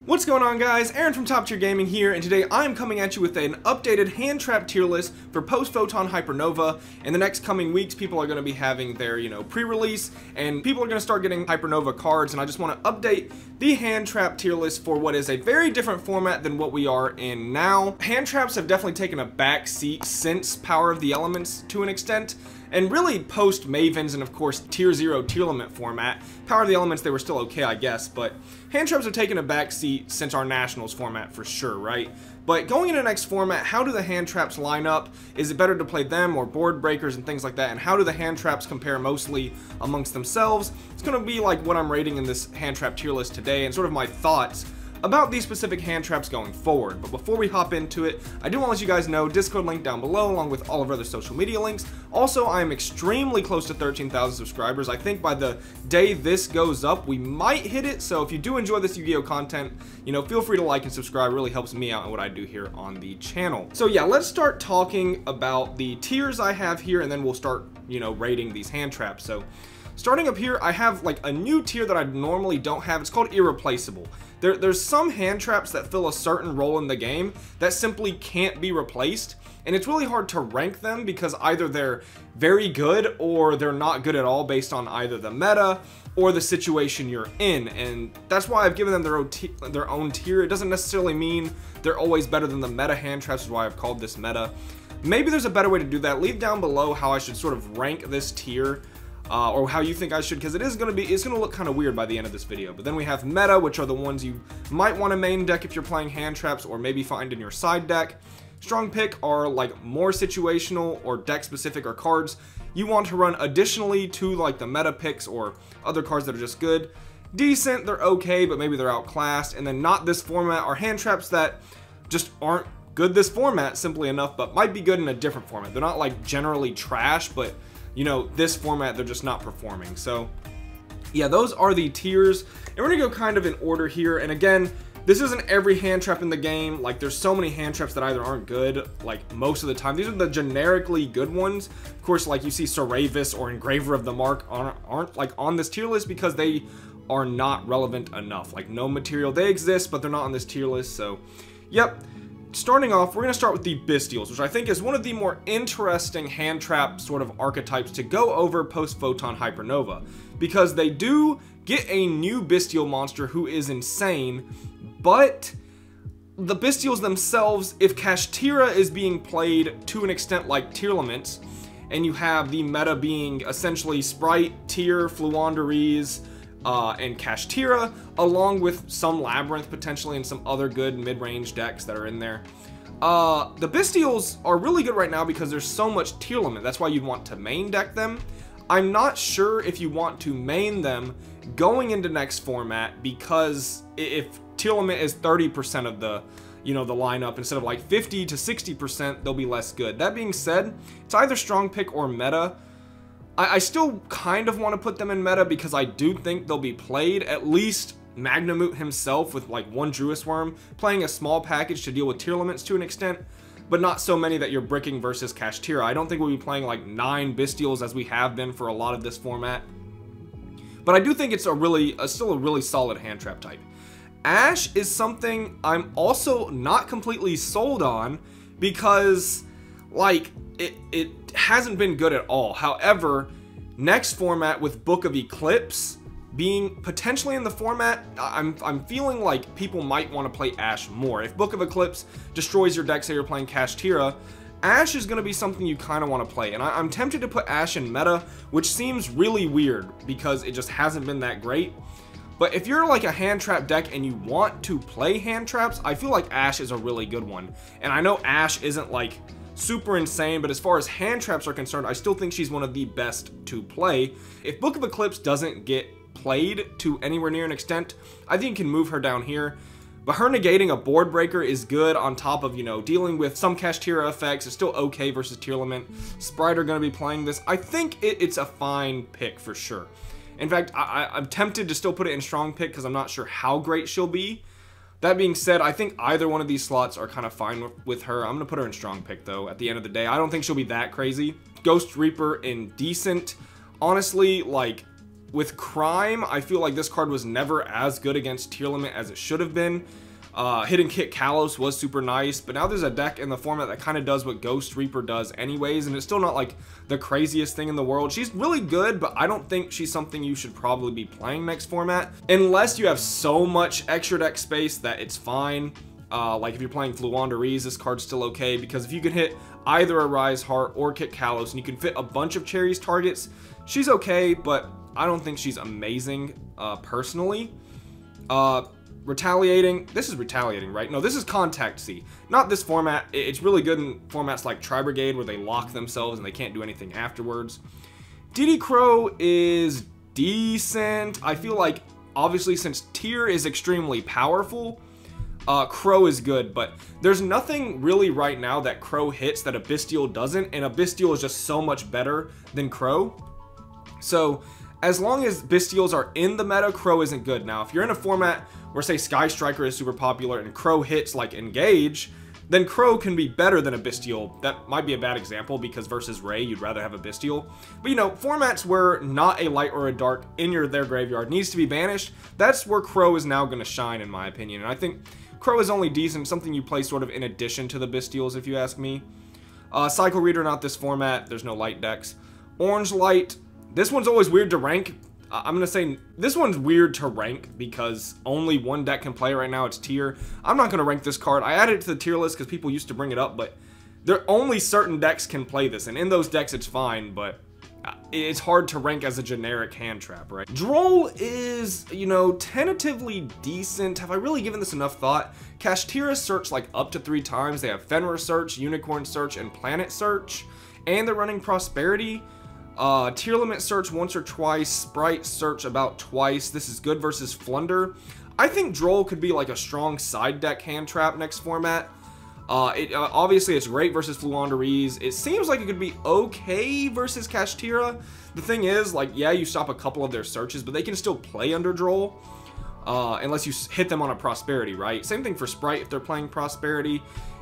What's going on, guys? Aaron from Top Tier Gaming here, and today I'm coming at you with an updated hand trap tier list for post Photon Hypernova. In the next coming weeks, people are going to be having their, pre-release, and people are going to start getting Hypernova cards, and I just want to update the hand trap tier list for what is a very different format than what we are in now. Hand traps have definitely taken a back seat since Power of the Elements to an extent. And really post Mavens and of course Tier 0 tier limit format. Power of the Elements, they were still okay, I guess, but hand traps have taken a back seat since our Nationals format for sure, right? But going into the next format, how do the hand traps line up? Is it better to play them or board breakers and things like that? And how do the hand traps compare mostly amongst themselves? It's going to be like what I'm rating in this hand trap tier list today and sort of my thoughts about these specific hand traps going forward. But before we hop into it, I do want to let you guys know, Discord link down below along with all of our other social media links. Also, I am extremely close to 13,000 subscribers. I think by the day this goes up, we might hit it. So if you do enjoy this Yu-Gi-Oh content, feel free to like and subscribe. It really helps me out in what I do here on the channel. So yeah, let's start talking about the tiers I have here, and then we'll start, rating these hand traps. So starting up here, I have like a new tier that I normally don't have. It's called Irreplaceable. There's some hand traps that fill a certain role in the game that simply can't be replaced, and it's really hard to rank them because either they're very good or they're not good at all based on either the meta or the situation you're in, and that's why I've given them their own tier. It doesn't necessarily mean they're always better than the meta hand traps, is why I've called this meta. Maybe there's a better way to do that. Leave down below how I should sort of rank this tier. Or how you think I should, because it's going to look kind of weird by the end of this video. But then we have meta, which are the ones you might want to main deck if you're playing hand traps, or maybe find in your side deck. Strong pick are like more situational or deck specific, or cards you want to run additionally to like the meta picks or other cards that are just good. Decent, they're okay, but maybe they're outclassed. And then not this format are hand traps that just aren't good this format simply enough, but might be good in a different format. They're not like generally trash, but this format, they're just not performing. So yeah, those are the tiers, and we're gonna go kind of in order here. And again, this isn't every hand trap in the game. Like, there's so many hand traps that either aren't good like most of the time. These are the generically good ones. Of course, like you see Saravis or Engraver of the Mark aren't like on this tier list because they are not relevant enough. Like, no material, they exist, but they're not on this tier list. So yep. Starting off, we're going to start with the Bestials, which I think is one of the more interesting hand trap sort of archetypes to go over post Photon Hypernova, because they do get a new Bestial monster who is insane, but the Bestials themselves, if Kashitra is being played to an extent like tier limits, and you have the meta being essentially Sprite, Tier, Fluanderies, and Kashitra, along with some Labyrinth potentially and some other good mid-range decks that are in there. The Bestials are really good right now because there's so much tier limit. That's why you'd want to main deck them. I'm not sure if you want to main them going into next format, because if tier limit is 30% of the the lineup instead of like 50 to 60%, they'll be less good. That being said, it's either strong pick or meta. I still kind of want to put them in meta because I do think they'll be played. At least Magnamut himself with like one Druis Worm, playing a small package to deal with tier limits to an extent, but not so many that you're bricking versus Kashitra. I don't think we'll be playing like 9 Bestials as we have been for a lot of this format. But I do think it's still a really solid hand trap type. Ash is something I'm also not completely sold on because like it hasn't been good at all. However, next format with Book of Eclipse being potentially in the format, I'm feeling like people might want to play Ash more. If Book of Eclipse destroys your deck, say you're playing Kashitra, Ash is going to be something you kind of want to play. And I'm tempted to put Ash in meta, which seems really weird because it just hasn't been that great. But if you're like a hand trap deck and you want to play hand traps, I feel like Ash is a really good one. And I know Ash isn't like super insane, but as far as hand traps are concerned, I still think she's one of the best to play. If Book of Eclipse doesn't get played to anywhere near an extent, I think you can move her down here. But her negating a board breaker is good on top of, dealing with some Kashitra effects. It's still okay versus tier limit. Sprite are going to be playing this. I think it's a fine pick for sure. In fact, I'm tempted to still put it in strong pick because I'm not sure how great she'll be. That being said, I think either one of these slots are kind of fine with her. I'm going to put her in strong pick, though, at the end of the day. I don't think she'll be that crazy. Ghost Reaper in decent. Honestly, like, with Crime, I feel like this card was never as good against Tearlament as it should have been. Hidden Kick Kalos was super nice, but now there's a deck in the format that kind of does what Ghost Reaper does anyways, and it's still not like the craziest thing in the world. She's really good, but I don't think she's something you should probably be playing next format, unless you have so much extra deck space that it's fine. Like if you're playing Fluandereeze, this card's still okay, because if you can hit either a Rise Heart or Kick Kalos, and you can fit a bunch of Cherries targets, she's okay, but I don't think she's amazing, personally. Retaliating, this is Retaliating, right? No, this is Contact C. Not this format. It's really good in formats like Tri-Brigade where they lock themselves and they can't do anything afterwards. DD Crow is decent. I feel like, obviously, since Tyr is extremely powerful, Crow is good, but there's nothing really right now that Crow hits that Abystial doesn't, and Abystial is just so much better than Crow. So, as long as Bystials are in the meta, Crow isn't good. Now, if you're in a format where, say, Sky Striker is super popular and Crow hits, like, Engage, then Crow can be better than a Bystial. That might be a bad example, because versus Ray, you'd rather have a Bystial. But, you know, formats where not a light or a dark in their graveyard needs to be banished, that's where Crow is now going to shine, in my opinion. And I think Crow is only decent, something you play sort of in addition to the Bystials, if you ask me. Cycle Reader, not this format. There's no light decks. Orange Light. This one's always weird to rank. I'm going to say this one's weird to rank because only one deck can play right now. It's Tier. I'm not going to rank this card. I added it to the tier list because people used to bring it up, but only certain decks can play this. And in those decks, it's fine, but it's hard to rank as a generic hand trap, right? Droll is, you know, tentatively decent. Have I really given this enough thought? Kashitra search like up to 3 times. They have Fenrir Search, Unicorn Search, and Planet Search. And they're running Prosperity. Tearlament Search once or twice, Sprite Search about twice. This is good versus Flunder. I think Droll could be like a strong side deck hand trap next format. Obviously it's great versus Fluandereeze. It seems like it could be okay versus Kashitra. The thing is, like, yeah, you stop a couple of their searches, but they can still play under Droll. Unless you hit them on a Prosperity, right? Same thing for Sprite if they're playing Prosperity.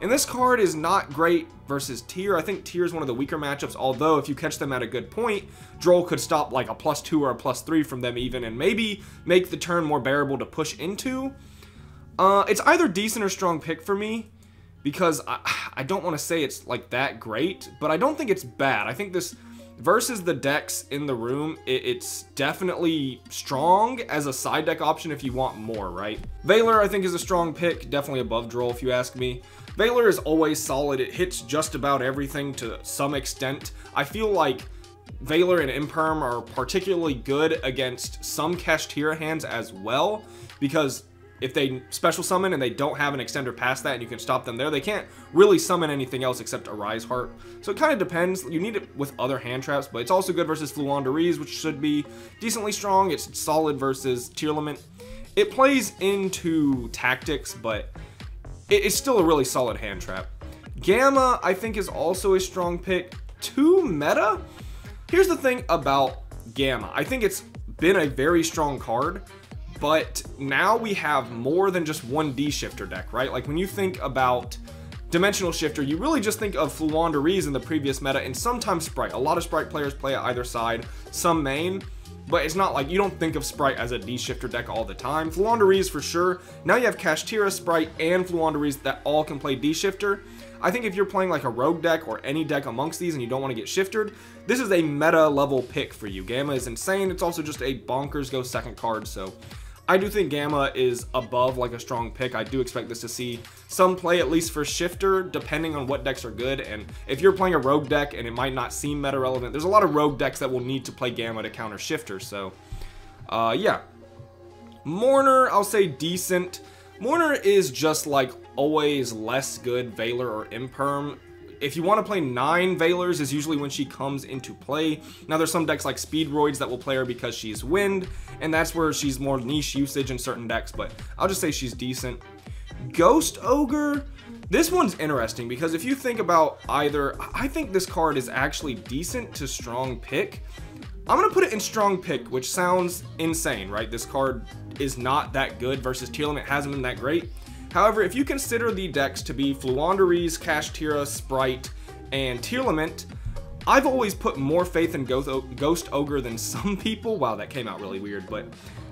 And this card is not great versus Tyr. I think Tyr is one of the weaker matchups, although if you catch them at a good point, Droll could stop like a +2 or a +3 from them even, and maybe make the turn more bearable to push into. It's either decent or strong pick for me, because I don't want to say it's like that great, but I don't think it's bad. I think this, versus the decks in the room, it's definitely strong as a side deck option if you want more, right? Baylor, I think, is a strong pick, definitely above Droll if you ask me. Baylor is always solid. It hits just about everything to some extent. I feel like Baylor and Imprem are particularly good against some Kashitra hands as well, because if they special summon and they don't have an extender past that and you can stop them there, they can't really summon anything else except a Rise Heart. So it kind of depends. You need it with other hand traps, but it's also good versus Fluandereeze, which should be decently strong. It's solid versus Tearlament. It plays into Tactics, but it's still a really solid hand trap. Gamma, I think, is also a strong pick. Too meta? Here's the thing about Gamma. I think it's been a very strong card, but now we have more than just one D-Shifter deck, right? Like, when you think about Dimensional Shifter, you really just think of Fluandereeze in the previous meta, and sometimes Sprite. A lot of Sprite players play at either side, some main, but it's not like you don't think of Sprite as a D-Shifter deck all the time. Fluandereeze for sure. Now you have Kashitra, Sprite, and Fluandereeze that all can play D-Shifter. I think if you're playing like a rogue deck or any deck amongst these and you don't want to get shifted, this is a meta level pick for you. Gamma is insane. It's also just a bonkers go second card, so I do think Gamma is above like a strong pick. I do expect this to see some play, at least for Shifter, depending on what decks are good. And if you're playing a rogue deck and it might not seem meta relevant, there's a lot of rogue decks that will need to play Gamma to counter Shifter. So, yeah. Mourner, I'll say decent. Mourner is just like always less good Baylor or Imperm. If you want to play 9 Valors is usually when she comes into play. Now there's some decks like Speedroids that will play her because she's wind, and that's where she's more niche usage in certain decks, but I'll just say she's decent. Ghost Ogre, this one's interesting because if you think about either, I think this card is actually decent to strong pick. I'm going to put it in strong pick, which sounds insane, right? This card is not that good versus Tearlament, hasn't been that great. However, if you consider the decks to be Fluandereeze, Kashitra, Sprite, and Tearlament, I've always put more faith in Ghost Ogre than some people. Wow, that came out really weird, but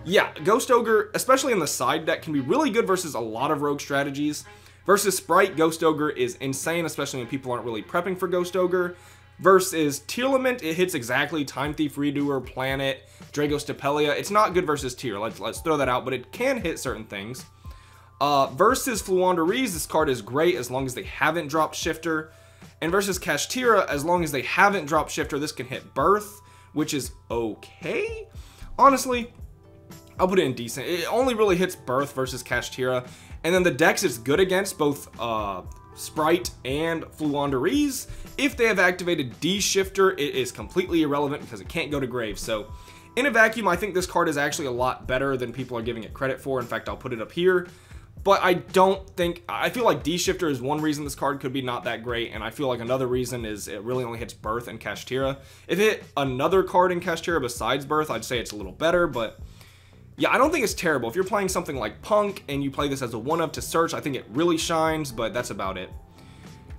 yeah, Ghost Ogre, especially in the side deck, can be really good versus a lot of rogue strategies. Versus Sprite, Ghost Ogre is insane, especially when people aren't really prepping for Ghost Ogre. Versus Tearlament, it hits exactly Time Thief, Redoer, Planet, Drago Stapelia. It's not good versus Tear, let's throw that out, but it can hit certain things. Versus Fluandereeze, this card is great as long as they haven't dropped Shifter. And versus Kashitra, as long as they haven't dropped Shifter, this can hit Birth, which is okay. Honestly, I'll put it in decent. It only really hits Birth versus Kashitra. And then the decks it's good against, both Sprite and Fluandereeze. If they have activated D-Shifter, it is completely irrelevant because it can't go to grave. So in a vacuum, I think this card is actually a lot better than people are giving it credit for. In fact, I'll put it up here. But I feel like D-Shifter is one reason this card could be not that great, and I feel like another reason is it really only hits Birth and Kashitra. If it hit another card in Kashitra besides Birth, I'd say it's a little better, but yeah, I don't think it's terrible. If you're playing something like Punk and you play this as a 1-of to search, I think it really shines, but that's about it.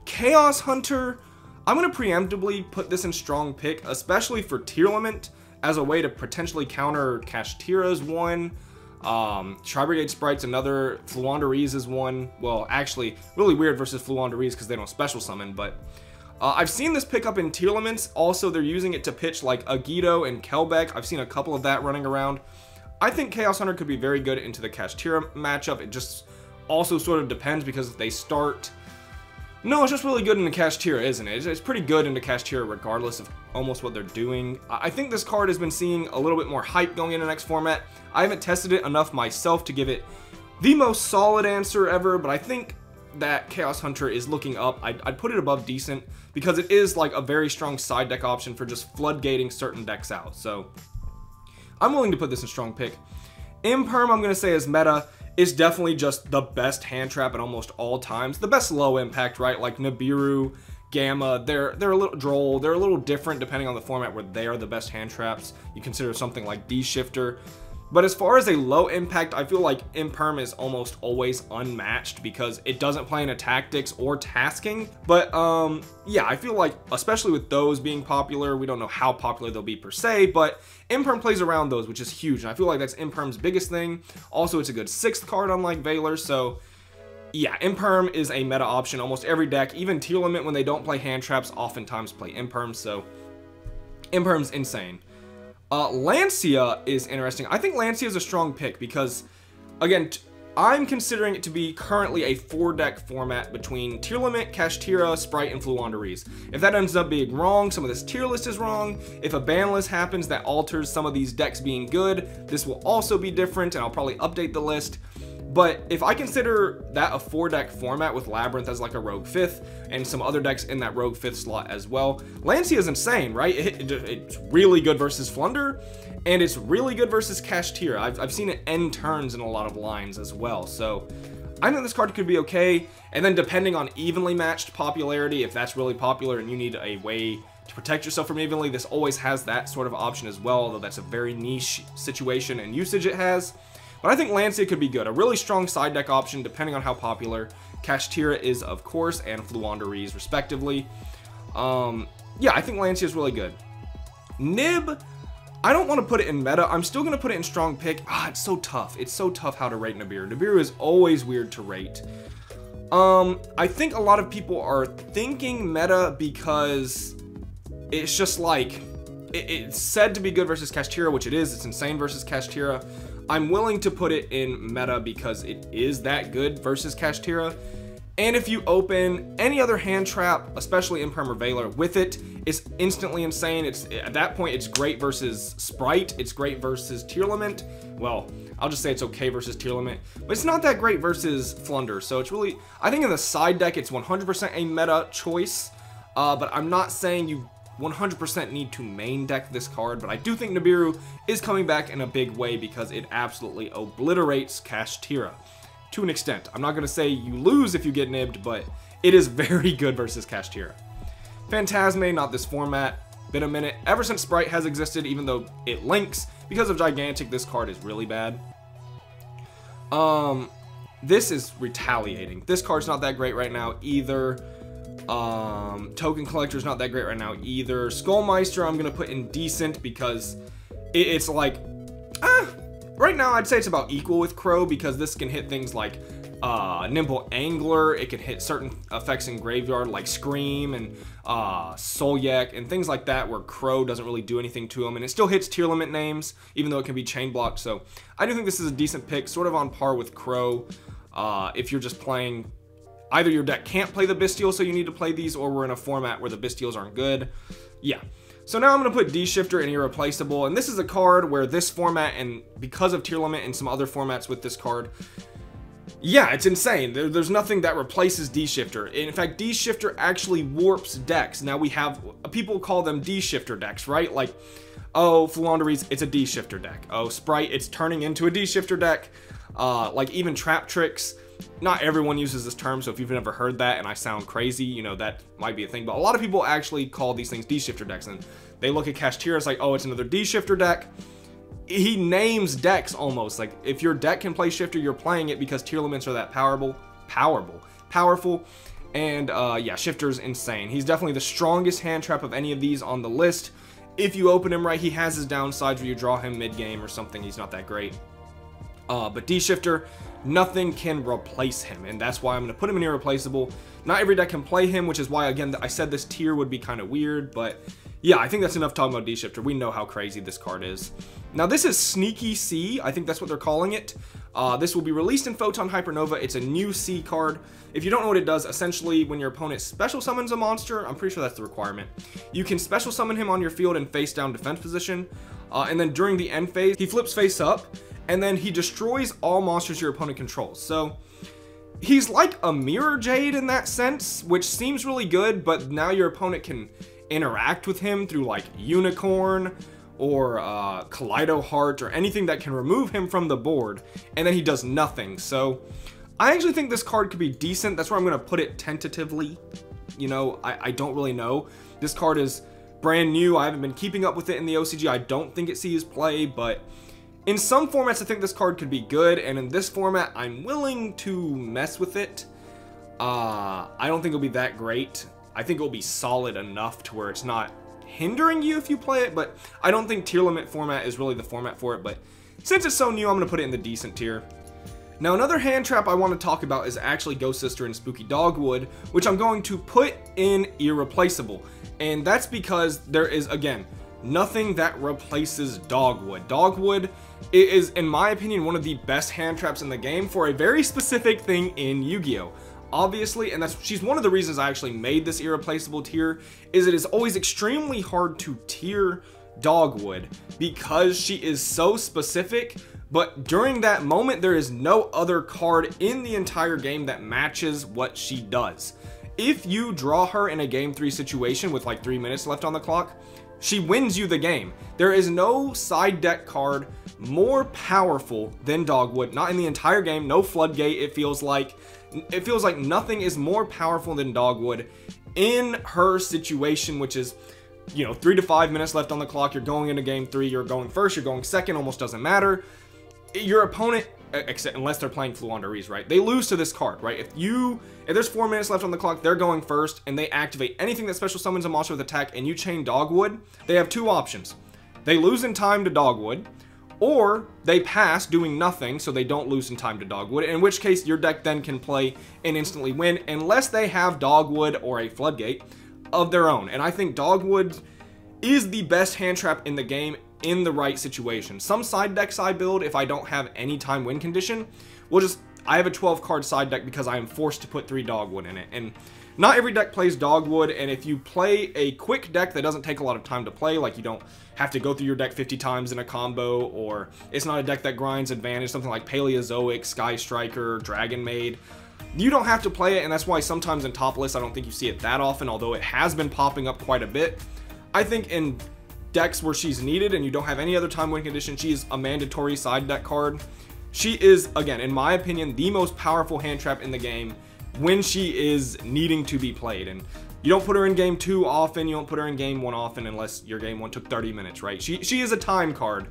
Chaos Hunter, I'm going to preemptively put this in strong pick, especially for Tearlament, as a way to potentially counter Kashtira's one. Brigade Sprites, another. Fluandereeze is one. Well, actually, really weird versus Fluandereeze because they don't special summon, but I've seen this pick up in Tearlaments. Also, they're using it to pitch like Agito and Kelbeck. I've seen a couple of that running around. I think Chaos Hunter could be very good into the Kashtira matchup. It just also sort of depends because if they start... No, it's just really good into Kashitra, isn't it? It's pretty good into Kashitra regardless of almost what they're doing. I think this card has been seeing a little bit more hype going into next format. I haven't tested it enough myself to give it the most solid answer ever, but I think that Chaos Hunter is looking up. I'd put it above decent because it is like a very strong side deck option for just floodgating certain decks out. So I'm willing to put this in strong pick. Imperm, I'm going to say, is meta. Is definitely just the best hand trap at almost all times. The best low impact, right? Like Nibiru, Gamma, they're a little Droll. They're a little different depending on the format where they are the best hand traps. You consider something like D-Shifter. But as far as a low impact, I feel like Imperm is almost always unmatched because it doesn't play into tactics or tasking. But yeah, I feel like, especially with those being popular, we don't know how popular they'll be per se, but Imperm plays around those, which is huge. And I feel like that's Imperm's biggest thing. Also, it's a good 6th card unlike Baylor, so yeah, Imperm is a meta option. Almost every deck, even Tearlament, when they don't play hand traps, oftentimes play Imperm, so Imperm's insane. Lancia is interesting. I think Lancia is a strong pick because, again, I'm considering it to be currently a 4-deck format between Tearlament, Kashtira, Sprite, and Fluandereeze. If that ends up being wrong, some of this tier list is wrong. If a ban list happens that alters some of these decks being good, this will also be different, and I'll probably update the list. But if I consider that a 4-deck format with Labyrinth as like a Rogue 5th and some other decks in that Rogue 5th slot as well, Lancia is insane, right? It's really good versus Flunder, and it's really good versus Kashitra. I've seen it end turns in a lot of lines as well, so I think this card could be okay. And then depending on evenly matched popularity, if that's really popular and you need a way to protect yourself from evenly, this always has that sort of option as well, although that's a very niche situation and usage it has. But I think Lancia could be good. A really strong side deck option depending on how popular Kashitra is, of course, and Fluandereeze respectively. Yeah, I think Lancia is really good. Nib, I don't want to put it in meta. I'm still going to put it in strong pick. It's so tough. It's so tough how to rate Nibiru. Nibiru is always weird to rate. I think a lot of people are thinking meta because it's just like, it's said to be good versus Kashitra, which it is. It's insane versus Kashitra. I'm willing to put it in meta because it is that good versus Kashitra. And if you open any other hand trap, especially Imprem or Baylor, with it, it's instantly insane. At that point, it's great versus Sprite. It's great versus Tearlament. Well, I'll just say it's okay versus Tearlament, but it's not that great versus Flunder. So it's really, I think in the side deck, it's 100% a meta choice. But I'm not saying you 100% need to main deck this card, but I do think Nibiru is coming back in a big way because it absolutely obliterates Kashitra to an extent. I'm not going to say you lose if you get nibbed, but it is very good versus Kashitra. Phantasme, not this format. Been a minute. Ever since Sprite has existed, even though it links, because of Gigantic, this card is really bad. This is Retaliating. This card's not that great right now either. Token Collector's not that great right now either. Skullmeister I'm gonna put in decent because it's like, right now I'd say it's about equal with Crow, because this can hit things like Nimble Angler. It can hit certain effects in Graveyard like Scream and Soulyak and things like that, where Crow doesn't really do anything to them, and it still hits tier limit names even though it can be chain blocked. So I do think this is a decent pick, sort of on par with Crow. If you're just playing, either your deck can't play the Bestial so you need to play these, or we're in a format where the Bestials aren't good. Yeah. So now I'm going to put D-Shifter in Irreplaceable, and this is a card where this format, and because of tier limit and some other formats with this card, yeah, it's insane. There's nothing that replaces D-Shifter. In fact, D-Shifter actually warps decks. Now we have, people call them D-Shifter decks, right? Like, oh, Flouanderies, it's a D-Shifter deck. Oh, Sprite, it's turning into a D-Shifter deck. Like even Trap Tricks. Not everyone uses this term, so if you've never heard that and I sound crazy, you know, that might be a thing. But a lot of people actually call these things D-Shifter decks, and they look at Kashitra, it's like, oh, it's another D-Shifter deck. He names decks almost. Like, if your deck can play Shifter, you're playing it because tier limits are that powerful. And, yeah, Shifter's insane. He's definitely the strongest hand trap of any of these on the list. If you open him right, he has his downsides where you draw him mid-game or something. He's not that great. But D-Shifter, nothing can replace him, and that's why I'm going to put him in Irreplaceable. Not every deck can play him, which is why, again, I said this tier would be kind of weird, but yeah, I think that's enough talking about D-Shifter. We know how crazy this card is. Now, this is Sneaky C. I think that's what they're calling it. This will be released in Photon Hypernova. It's a new C card. If you don't know what it does, essentially, when your opponent special summons a monster, I'm pretty sure that's the requirement, you can special summon him on your field in face-down defense position, and then during the end phase, he flips face up, and then he destroys all monsters your opponent controls. So he's like a Mirror Jade in that sense, which seems really good, but now your opponent can interact with him through like Unicorn or Kaleido Heart or anything that can remove him from the board, and then he does nothing. So I actually think this card could be decent. That's where I'm going to put it tentatively. You know, I don't really know. This card is brand new. I haven't been keeping up with it in the OCG. I don't think it sees play, but in some formats, I think this card could be good, and in this format, I'm willing to mess with it. I don't think it'll be that great. I think it'll be solid enough to where it's not hindering you if you play it, but I don't think tier limit format is really the format for it, but since it's so new, I'm going to put it in the decent tier. Now, another hand trap I want to talk about is actually Ghost Sister and Spooky Dogwood, which I'm going to put in Irreplaceable, and that's because there is, again, nothing that replaces Dogwood. Dogwood is, in my opinion, one of the best hand traps in the game for a very specific thing in Yu-Gi-Oh! Obviously, and she's one of the reasons I actually made this Irreplaceable tier, is it is always extremely hard to tier Dogwood because she is so specific, but during that moment, there is no other card in the entire game that matches what she does. If you draw her in a Game 3 situation with like 3 minutes left on the clock, she wins you the game. There is no side deck card more powerful than Dogwood. Not in the entire game. No Floodgate, it feels like. It feels like nothing is more powerful than Dogwood in her situation, which is, you know, 3 to 5 minutes left on the clock. You're going into Game 3. You're going first. You're going second. Almost doesn't matter. Your opponent, except unless they're playing Flouanderies, right? They lose to this card, right? If there's 4 minutes left on the clock, they're going first, and they activate anything that special summons a monster with attack, and you chain Dogwood, they have two options. They lose in time to Dogwood, or they pass doing nothing, so they don't lose in time to Dogwood, in which case your deck then can play and instantly win, unless they have Dogwood or a Floodgate of their own. And I think Dogwood is the best hand trap in the game in the right situation. Some side decks I build, if I don't have any time win condition, I have a 12 card side deck because I am forced to put 3 Dogwood in it, and not every deck plays Dogwood, and if you play a quick deck that doesn't take a lot of time to play, like you don't have to go through your deck 50 times in a combo, or it's not a deck that grinds advantage, something like Paleozoic, Sky Striker, Dragon Maid, you don't have to play it, and that's why sometimes in top lists I don't think you see it that often, although it has been popping up quite a bit. I think in decks where she's needed and you don't have any other time win condition, she's a mandatory side deck card. She is, again, in my opinion, the most powerful hand trap in the game when she is needing to be played. And you don't put her in game 2 often, you don't put her in game 1 often unless your game 1 took 30 minutes, right? She is a time card.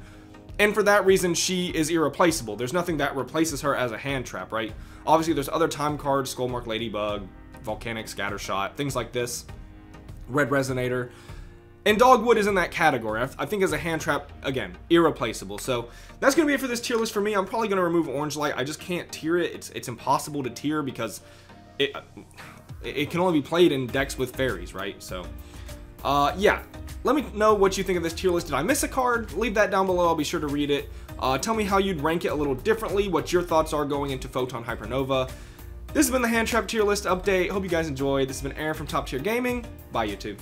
And for that reason, she is irreplaceable. There's nothing that replaces her as a hand trap, right? Obviously, there's other time cards, Skullmark Ladybug, Volcanic Scattershot, things like this. Red Resonator. And Dogwood is in that category. I think as a hand trap, again, irreplaceable. So that's going to be it for this tier list for me. I'm probably going to remove Orange Light. I just can't tier it. It's impossible to tier because it can only be played in decks with fairies, right? So, yeah. Let me know what you think of this tier list. Did I miss a card? Leave that down below. I'll be sure to read it. Tell me how you'd rank it a little differently, what your thoughts are going into Photon Hypernova. This has been the Hand Trap tier list update. Hope you guys enjoyed. This has been Aaron from Top Tier Gaming. Bye, YouTube.